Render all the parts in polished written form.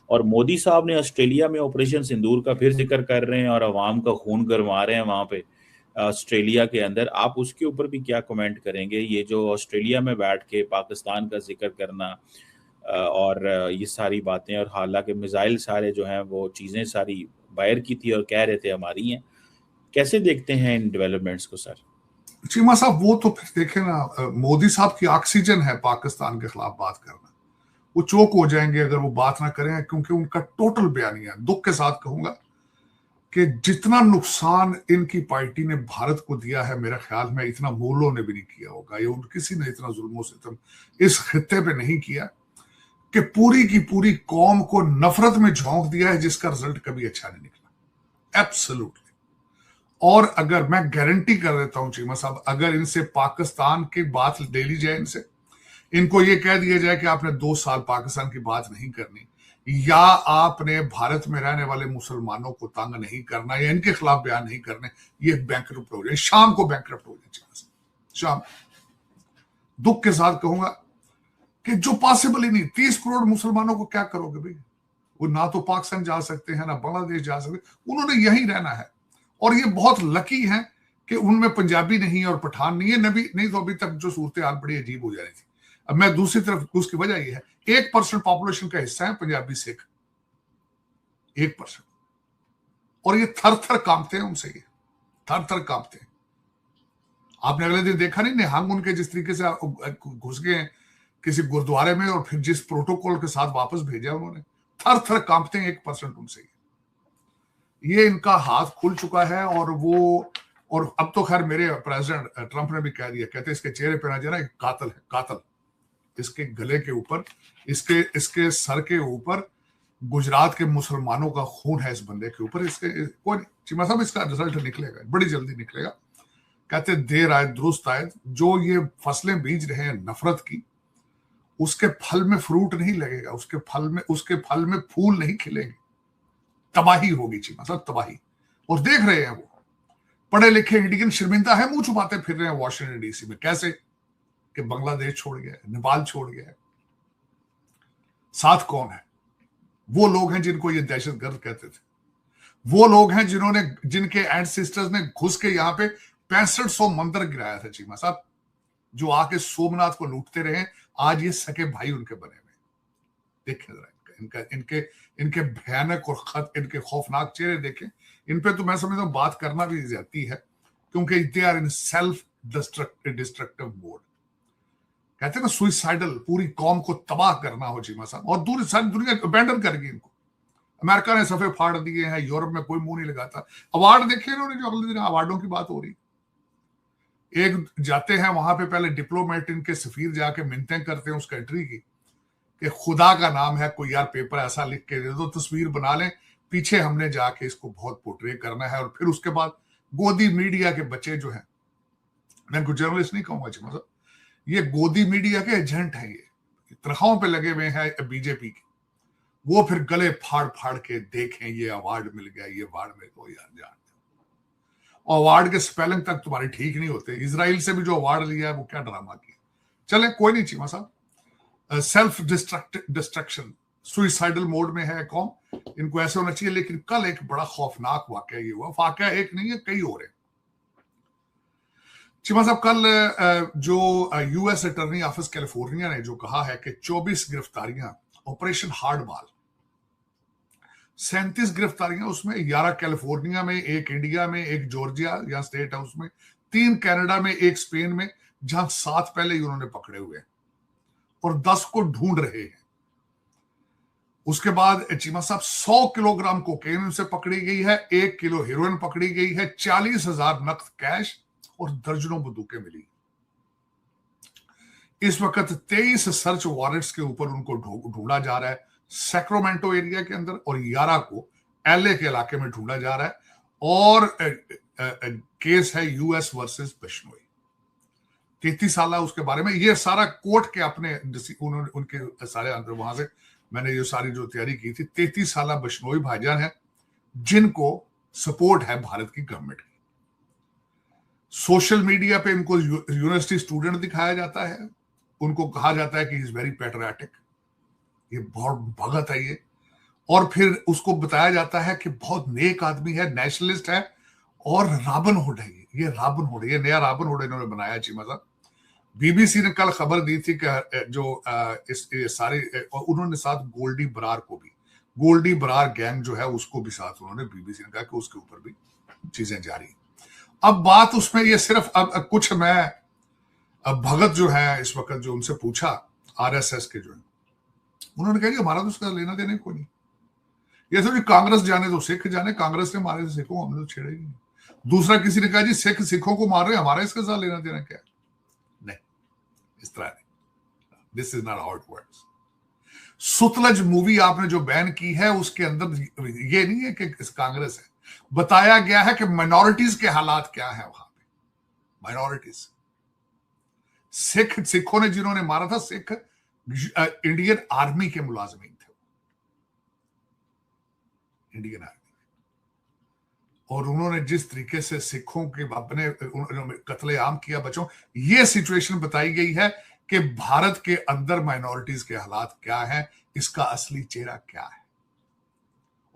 और मोदी साहब ने ऑस्ट्रेलिया में ऑपरेशन सिंदूर का फिर जिक्र कर रहे हैं और अवाम का खून गरमा रहे हैं वहां पे ऑस्ट्रेलिया के अंदर। आप उसके ऊपर भी क्या कमेंट करेंगे? ये जो ऑस्ट्रेलिया में बैठ के पाकिस्तान का जिक्र करना और ये सारी बातें, और हालांकि मिसाइल सारे जो हैं वो चीज़ें सारी बाहर की थी और कह रहे थे हमारी हैं, कैसे देखते हैं इन डेवलपमेंट्स को सर? चीमा साहब, वो तो फिर देखे ना, मोदी साहब की ऑक्सीजन है पाकिस्तान के खिलाफ बात करना। वो चोक हो जाएंगे अगर वो बात ना करें, क्योंकि उनका टोटल बयानिया, दुख के साथ कहूंगा कि जितना नुकसान इनकी पार्टी ने भारत को दिया है, मेरे ख्याल में इतना मुगलों ने भी नहीं किया होगा, ये किसी ने इतना जुल्मों सितम इस खित्ते पे नहीं किया कि पूरी की पूरी कौम को नफरत में झोंक दिया है, जिसका रिजल्ट कभी अच्छा नहीं निकला। एब्सोल्युटली। और अगर मैं गारंटी कर देता हूं चीमा साहब, अगर इनसे पाकिस्तान की बात ले ली जाए, इनको ये कह दिया जाए कि आपने 2 साल पाकिस्तान की बात नहीं करनी, या आपने भारत में रहने वाले मुसलमानों को तंग नहीं करना, या इनके खिलाफ बयान नहीं करने, ये बैंकरप्ट हो जाए, शाम को बैंकरप्ट हो जाए। शाम, दुख के साथ कहूंगा कि जो पॉसिबल ही नहीं। 30 करोड़ मुसलमानों को क्या करोगे भाई? वो ना तो पाकिस्तान जा सकते हैं, ना बांग्लादेश जा सकते, उन्होंने यहीं रहना है। और ये बहुत लकी हैं कि उनमें पंजाबी नहीं और पठान नहीं है, नहीं तो अभी तक जो सूरत हाल बड़ी अजीब हो जा रही थी। अब मैं दूसरी तरफ, उसकी वजह यह है 1% पॉपुलेशन का हिस्सा है पंजाबी सिख, 1%, और ये थर थर कांपते हैं उनसे, ये थर थर कांपते हैं। आपने अगले दिन देखा नहीं, निहंग उनके जिस तरीके से घुस गए किसी गुरुद्वारे में, और फिर जिस प्रोटोकॉल के साथ वापस भेजा उन्होंने, थर थर कांपते हैं 1% उनसे। ये इनका हाथ खुल चुका है। और अब तो खैर मेरे प्रेसिडेंट ट्रंप ने भी कह दिया, कहते इसके चेहरे पे ना जाना, कातल है, कातल। इसके गले के ऊपर, इसके सर के ऊपर गुजरात के मुसलमानों का खून है, इस बंदे के ऊपर। इसके कोई चीमा साहब, इसका रिजल्ट निकलेगा, बड़ी जल्दी निकलेगा। कहते देर आए दुरुस्त आए। जो ये फसलें बीज रहे हैं नफरत की, उसके फल में फ्रूट नहीं लगेगा, उसके फल में फूल नहीं खिलेंगे, तबाही होगी चीमा साहब, तबाही। और देख रहे हैं वो पढ़े लिखे इंडियन शर्मिंदा है, मुंह छुपाते फिर रहे हैं वॉशिंगटन डीसी में। कैसे कि बांग्लादेश छोड़ गया, नेपाल छोड़ गया। साथ कौन है? वो लोग हैं जिनको ये दहशतगर्द कहते थे। वो लोग हैं जिनके एंसेस्टर्स ने घुस के यहाँ पे 6500 मंदिर गिराया था चीमा साहब, जो आके सोमनाथ को लूटते रहे। आज ये सके भाई उनके बने हुए। देखें जरा इनके भयानक और इनके खौफनाक चेहरे देखें। इन पे तो मैं समझता हूं बात करना भी ज्यादती है, क्योंकि they are in self destructive mode. कहते हैं ना सुइसाइडल, पूरी कौम को तबाह करना हो चीमा साहब, और सारी दुनिया अबैंडन करेगी इनको। अमेरिका ने सफे फाड़ दिए हैं, यूरोप में कोई मुंह नहीं लगाता। अवार्ड देखे इन्होंने, जो अगले दिन अवार्डों की बात हो रही, एक जाते हैं वहां पे, पहले डिप्लोमेट इनके सफीर जाके मिन्नतें करते हैं उस कंट्री की कि खुदा का नाम है, कोई यार पेपर ऐसा लिख के दे दो, तस्वीर बना लें, पीछे हमने जाके इसको बहुत पोर्ट्रे करना है। और फिर उसके बाद गोदी मीडिया के बच्चे जो हैं, मैं कुछ जर्नलिस्ट नहीं कहूंगा जी, मतलब ये गोदी मीडिया के एजेंट हैं, ये तनख्वाहों पे लगे हुए हैं बीजेपी के। वो फिर गले फाड़ फाड़ के देखें, ये अवार्ड मिल गया, ये अवार्ड मिल गया, यार जानते हो अवार्ड के स्पेलिंग तक तुम्हारे ठीक नहीं होते। इसराइल से भी जो अवार्ड लिया है वो क्या ड्रामा किया। चले कोई नहीं चीमा साहब, सेल्फ डिस्ट्रक्शन, सुइसाइडल मोड में है कौम, इनको ऐसे होना चाहिए। लेकिन कल एक बड़ा खौफनाक वाकया ये हुआ, वाकया एक नहीं है, कई हो रहे। चीमा साहब, कल जो यूएस अटॉर्नी ऑफिस कैलिफोर्निया ने जो कहा है कि 24 गिरफ्तारियां, ऑपरेशन हार्डबॉल, 37 गिरफ्तारियां, उसमें 11 कैलिफोर्निया में, एक इंडिया में, एक जॉर्जिया या स्टेट हाउस में, 3 कनाडा में, एक स्पेन में, जहां 7 पहले ही उन्होंने पकड़े हुए हैं और 10 को ढूंढ रहे हैं। उसके बाद चीमा साहब 100 किलोग्राम कोकेन उनसे पकड़ी गई है, 1 किलो हेरोइन पकड़ी गई है, 40,000 नकद कैश और दर्जनों बंदूकें मिली। इस वक्त 23 सर्च वारंट्स के ऊपर उनको ढूंढा जा रहा है सैक्रामेंटो एरिया के अंदर, और 11 को एलए के इलाके में ढूंढा जा रहा है। और केस है यूएस वर्सेस बिश्नोई, 33 साल उसके बारे में। ये सारा कोर्ट के अपने उनके सारे अंदर, वहां से मैंने ये सारी जो तैयारी की थी। 33 साल बिश्नोई भाईजान है जिनको सपोर्ट है भारत की गवर्नमेंट की। सोशल मीडिया पे इनको यूनिवर्सिटी स्टूडेंट दिखाया जाता है, उनको कहा जाता है कि इज वेरी पैट्रियाटिक, ये बहुत भगत है ये, और फिर उसको बताया जाता है कि बहुत नेक आदमी है, नेशनलिस्ट है और रॉबिन हुड है। ये रॉबिन हुड, ये नया रॉबिन हुड इन्होंने बनाया चीमा साहब। बीबीसी ने कल खबर दी थी कि जो इस सारे, उन्होंने साथ गोल्डी बरार को भी, गोल्डी बरार गैंग जो है उसको भी साथ उन्होंने, बीबीसी ने कहा कि उसके ऊपर भी चीजें जारी। अब बात उसमें ये सिर्फ अब कुछ, मैं अब भगत जो है इस वक्त जो उनसे पूछा आरएसएस के जो है, उन्होंने कहा कि हमारा तो उसका लेना देना कोई नहीं, ये तो कांग्रेस जाने तो सिख जाने, कांग्रेस ने मारे सिखों हमने तो छेड़े ही नहीं। दूसरा किसी ने कहा जी सिख सिखों को मार रहे, हमारा इसके साथ लेना देना क्या है? नहीं, इस तरह नहीं, this is not how it works. Sutlej movie आपने जो बैन की है उसके अंदर ये नहीं है कि कांग्रेस है, बताया गया है कि माइनॉरिटीज के हालात क्या है वहां पे। माइनॉरिटीज, सिखों ने जिन्होंने मारा था, सिख इंडियन आर्मी के मुलाजमीन थे, इंडियन आर्मी, और उन्होंने जिस तरीके से सिखों के अपने कत्लेआम किया बच्चों, ये सिचुएशन बताई गई है कि भारत के अंदर माइनॉरिटीज के हालात क्या है, इसका असली चेहरा क्या है।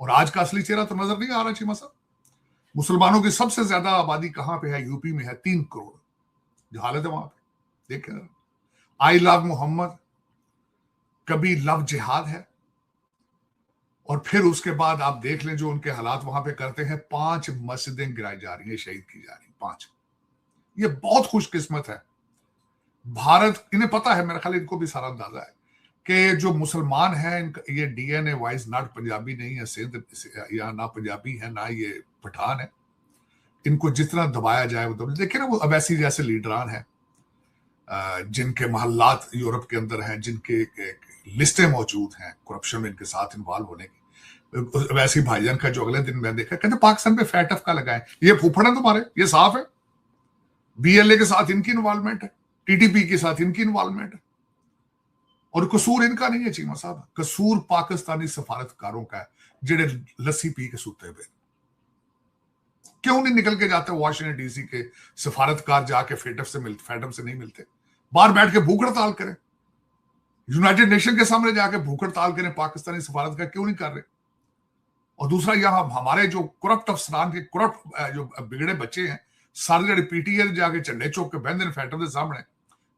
और आज का असली चेहरा तो नजर नहीं आ रहा चीमा साहब। मुसलमानों की सबसे ज्यादा आबादी कहां पे है? यूपी में है, 3 करोड़, जो हालत है वहां पे देखे। आई लव मोहम्मद, कभी लव जिहाद है, और फिर उसके बाद आप देख लें जो उनके हालात वहां पे करते हैं। 5 मस्जिदें गिराई जा रही है, शहीद की जा रही 5। ये बहुत खुशकिस्मत है भारत, इन्हें पता है, मेरा ख्याल इनको भी सारा अंदाजा है कि जो मुसलमान हैं, ये डीएनए वाइज नॉट पंजाबी नहीं है, सिंध या ना पंजाबी है ना ये पठान है, इनको जितना दबाया जाए वो देखिए ना, वो अवैसी जैसे लीडरान हैं जिनके महल्लात यूरोप के अंदर हैं, जिनके लिस्टें मौजूद हैं करप्शन में इनके साथ इन्वॉल्व होने की। वैसे भाईजान का जो अगले दिन मैं देखा, कहते पाकिस्तान पे फैट का लगाए, ये फूफड़ है तुम्हारे, ये साफ है। बीएलए के साथ इनकी इन्वॉल्वमेंट है, टीटीपी के साथ इनकी इन्वॉल्वमेंट है, और कसूर इनका नहीं है चीमा साहब, कसूर पाकिस्तानी सफारतकारों का है, जेडे लस्सी पी के सुते हुए। क्यों नहीं निकल के जाते वाशिंगटन डीसी के सफारतकार, जाके फैटम से नहीं मिलते, बाहर बैठ के भूख हड़ताल करें, यूनाइटेड नेशन के सामने जाके भूख हड़ताल करें, पाकिस्तानी सफारतकार क्यों नहीं कर रहे? और दूसरा, यहां हमारे जो करप्ट अफसरान के करप्ट जो बिगड़े बच्चे हैं, सारे जड़े पीटीए जाके झंडे चौक के बहन फैटम के सामने,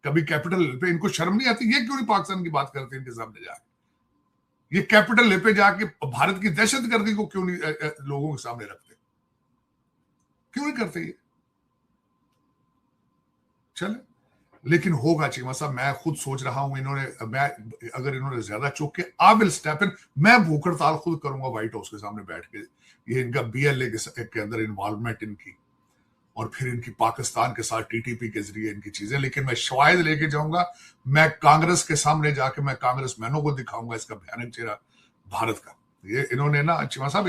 कभी कैपिटल हिल पे, इनको शर्म नहीं आती? ये क्यों नहीं पाकिस्तान की बात करते इनके सामने जाके? ये कैपिटल हिल पे जाके भारत की दहशतगर्दी को क्यों नहीं लोगों के सामने रखते? क्यों नहीं करते ये? चले, लेकिन होगा चीमा साहब, मैं खुद सोच रहा हूं, अगर इन्होंने ज्यादा चौक के, आई विल स्टेप इन, मैं भूख हड़ताल खुद करूंगा व्हाइट हाउस के सामने बैठ के। ये इनका बीएलए के अंदर इन्वॉल्वमेंट इनकी, और फिर इनकी पाकिस्तान के साथ टीटीपी के जरिए इनकी चीजें, लेकिन मैं शवायद लेके जाऊंगा, मैं कांग्रेस के सामने जाके मैं कांग्रेस मैनों को दिखाऊंगा इसका भयानक चेहरा भारत का। ये इन्होंने ना चीमा साहब,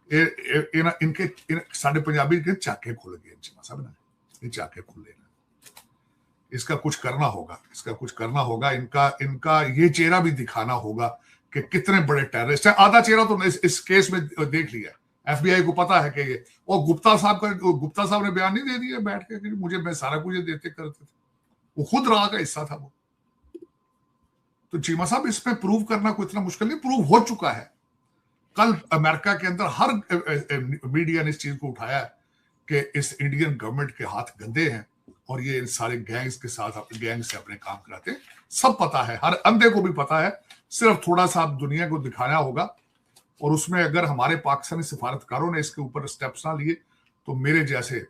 इनके साढ़े पंजाबी के चाके खुल गए चीमा साहब ना, ये चाके खुले, इसका कुछ करना होगा, इसका कुछ करना होगा, इनका ये चेहरा भी दिखाना होगा कि कितने बड़े टेररिस्ट हैं। आधा चेहरा तो इस केस में देख लिया, एफबीआई को पता है कि ये, और गुप्ता साहब ने बयान नहीं दे दिया बैठ के कि मुझे, मैं सारा कुछ देते करते थे, वो खुद राह का हिस्सा था वो। तो चीमा साहब, इसमें प्रूव करना कोई इतना मुश्किल नहीं, प्रूव हो चुका है। कल अमेरिका के अंदर हर मीडिया ने इस चीज को उठाया कि इस इंडियन गवर्नमेंट के हाथ गंदे हैं और ये इन सारे गैंग्स के साथ गैंग से अपने काम कराते हैं। सब पता है, हर अंधे को भी पता है, सिर्फ थोड़ा सा दुनिया को दिखाना होगा। और उसमें अगर हमारे पाकिस्तानी सफारतकारों ने इसके ऊपर स्टेप्स ना लिए तो मेरे जैसे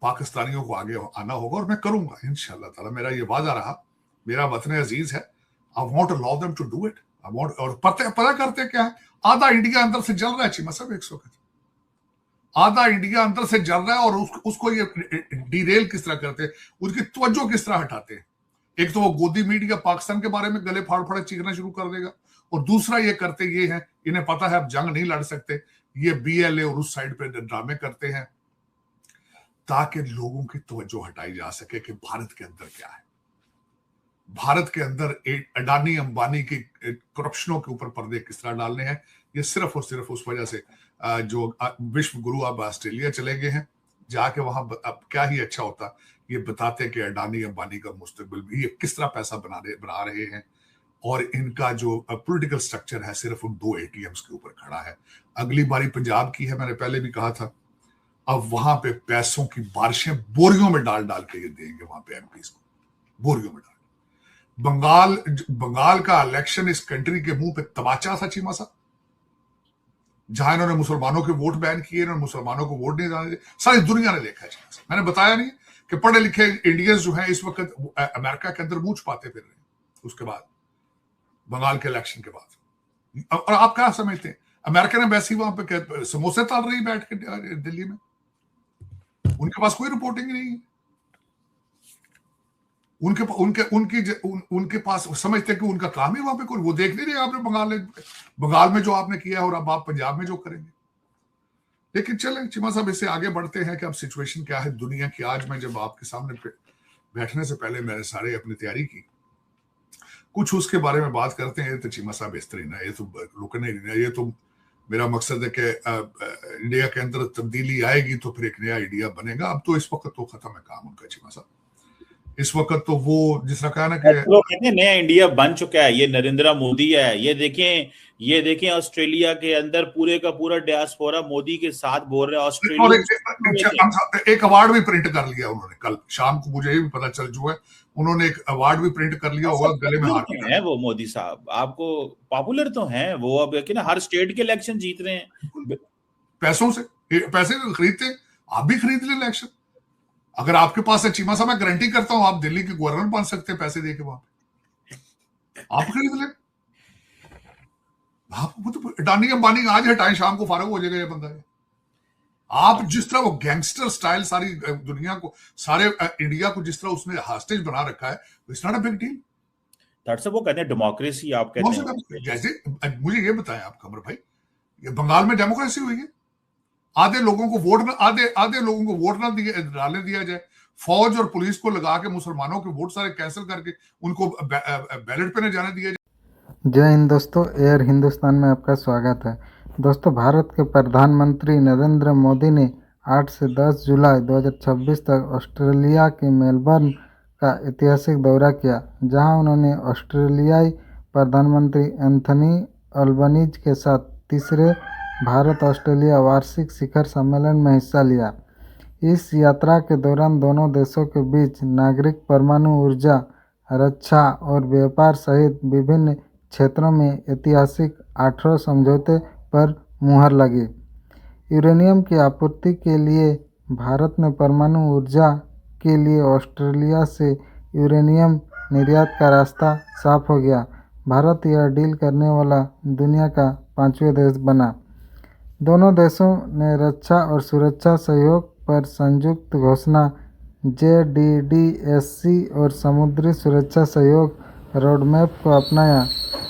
पाकिस्तानियों को आगे आना होगा, और मैं करूंगा इंशाल्लाह ताला। मेरा ये वादा रहा, मेरा वतन अजीज है, I want to allow them to do it. I want, और पता करते क्या है, आधा इंडिया अंदर से जल रहा है चीमा साहब, 100 आधा इंडिया अंदर से जल रहा है, और उसको ये डीरेल किस तरह करते हैं, उसकी तवज्जो किस तरह हटाते हैं। एक तो वो गोदी मीडिया पाकिस्तान के बारे में गले फाड़ फाड़ चीखना शुरू कर देगा, और दूसरा ये करते ये हैं, इन्हें पता है अब जंग नहीं लड़ सकते, ये बीएलए और उस साइड पे ड्रामे करते हैं ताकि लोगों की तवज्जो हटाई जा सके कि भारत के अंदर क्या है। भारत के अंदर अडानी अंबानी की करप्शनों के ऊपर पर्दे किस तरह डालने हैं, ये सिर्फ और सिर्फ उस वजह से जो विश्व गुरु अब ऑस्ट्रेलिया चले गए हैं, जाके वहां अब क्या ही अच्छा होता, ये बताते कि अडानी अंबानी का मुस्तकबिल भी ये किस तरह पैसा बना रहे हैं, और इनका जो पॉलिटिकल स्ट्रक्चर है सिर्फ उन 2 एटीएम्स के ऊपर खड़ा है। अगली बारी पंजाब की है, मैंने पहले भी कहा था, अब वहां पे पैसों की बारिशें बोरियों में डाल डाल के ये देंगे वहां पे एमपीज को, बोरियों में डाल। बंगाल का इलेक्शन इस कंट्री के मुंह पे तमाचा था चीमा साहब, जहां इन्होंने मुसलमानों के वोट बैन किए, इन्होंने मुसलमानों को वोट नहीं जाने दिए, सारी दुनिया ने देखा है। मैंने बताया नहीं कि पढ़े लिखे इंडियंस जो हैं इस वक्त अमेरिका के अंदर मुंह छुपाते फिर रहे हैं उसके बाद, बंगाल के इलेक्शन के बाद। और आप क्या समझते हैं, अमेरिका ने वैसे ही वहां पे समोसे तल रही बैठ के दिल्ली में, उनके पास कोई रिपोर्टिंग नहीं है। उनके पास समझते हैं कि उनका काम ही वहां पे कोई, वो देख नहीं रहे आपने बंगाल में जो आपने किया है और अब आप पंजाब में जो करेंगे। लेकिन चलें चिमा साहब, इससे आगे बढ़ते हैं कि अब सिचुएशन क्या है दुनिया की। आज मैं जब आपके सामने बैठने से पहले मैंने सारे अपनी तैयारी की, कुछ उसके बारे में बात करते हैं। तो चिमा साहब इस तरह ना, ये तो रुकने नहीं है, ये तो मेरा मकसद है कि इंडिया के अंदर तब्दीली आएगी तो फिर एक नया इंडिया बनेगा। अब तो इस वक्त तो खत्म है काम उनका चिमा साहब, इस वक्त तो वो जिस तरह कहा ना कि लोग कहते हैं नया इंडिया बन चुका है, ये नरेंद्र मोदी है। ये देखें ऑस्ट्रेलिया के अंदर पूरे का पूरा डियास्पोरा मोदी के साथ बोल रहे हैं। ऑस्ट्रेलिया एक अवार्ड भी प्रिंट कर लिया उन्होंने, कल शाम को मुझे भी पता चल चुका है, उन्होंने एक अवार्ड भी प्रिंट कर लिया होगा, गले में हाथ है वो मोदी साहब, आपको पॉपुलर तो हैं वो, अब लेकिन हर स्टेट के इलेक्शन जीत रहे हैं पैसों से, पैसे खरीदते, आप भी खरीद ले इलेक्शन। अगर आपके पास है चीमा साहब, मैं गारंटी करता हूं आप दिल्ली के गवर्नर बन सकते हैं पैसे देके, वहां पे आप खरीद ले। वो तो अडानी अंबानी आज हटाएं, शाम को फारूक हो जाएगा ये बंदा है। आप जिस तरह वो गैंगस्टर स्टाइल सारी दुनिया को, सारे इंडिया को जिस तरह उसने हॉस्टेज बना रखा है, it's not a big deal. That's वो कहते हैं डेमोक्रेसी, आप कहते हैं। जैसे मुझे ये बताएं आप कमर भाई, ये बंगाल में डेमोक्रेसी हुई है, आधे लोगों को वोट ना डालने दिया जाए, फौज और पुलिस को लगा के मुसलमानों के वोट सारे कैंसिल करके उनको बैलेट पे न जाने दिया जाए। जय हिंद दोस्तों, एयर हिंदुस्तान में आपका स्वागत है। दोस्तों, भारत के प्रधानमंत्री नरेंद्र मोदी ने 8 से 10 जुलाई 2026 तक ऑस्ट्रेलिया के मेलबर्न का ऐतिहासिक दौरा किया, जहां उन्होंने ऑस्ट्रेलियाई प्रधानमंत्री एंथनी अल्बनीज के साथ तीसरे भारत ऑस्ट्रेलिया वार्षिक शिखर सम्मेलन में हिस्सा लिया। इस यात्रा के दौरान दोनों देशों के बीच नागरिक परमाणु ऊर्जा, रक्षा और व्यापार सहित विभिन्न क्षेत्रों में ऐतिहासिक 18 समझौते पर मुहर लगी। यूरेनियम की आपूर्ति के लिए भारत ने परमाणु ऊर्जा के लिए ऑस्ट्रेलिया से यूरेनियम निर्यात का रास्ता साफ हो गया। भारत यह डील करने वाला दुनिया का 5वां देश बना। दोनों देशों ने रक्षा और सुरक्षा सहयोग पर संयुक्त घोषणा JDDSC और समुद्री सुरक्षा सहयोग रोडमैप को अपनाया।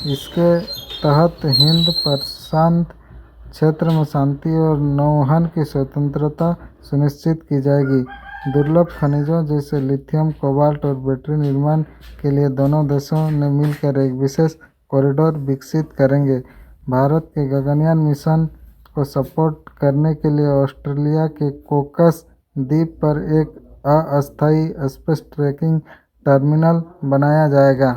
इसके तहत हिंद प्रशांत क्षेत्र में शांति और नौवहन की स्वतंत्रता सुनिश्चित की जाएगी। दुर्लभ खनिजों जैसे लिथियम, कोबाल्ट और बैटरी निर्माण के लिए दोनों देशों ने मिलकर एक विशेष कॉरिडोर विकसित करेंगे। भारत के गगनयान मिशन को सपोर्ट करने के लिए ऑस्ट्रेलिया के कोकस द्वीप पर एक अस्थायी स्पेस ट्रैकिंग टर्मिनल बनाया जाएगा।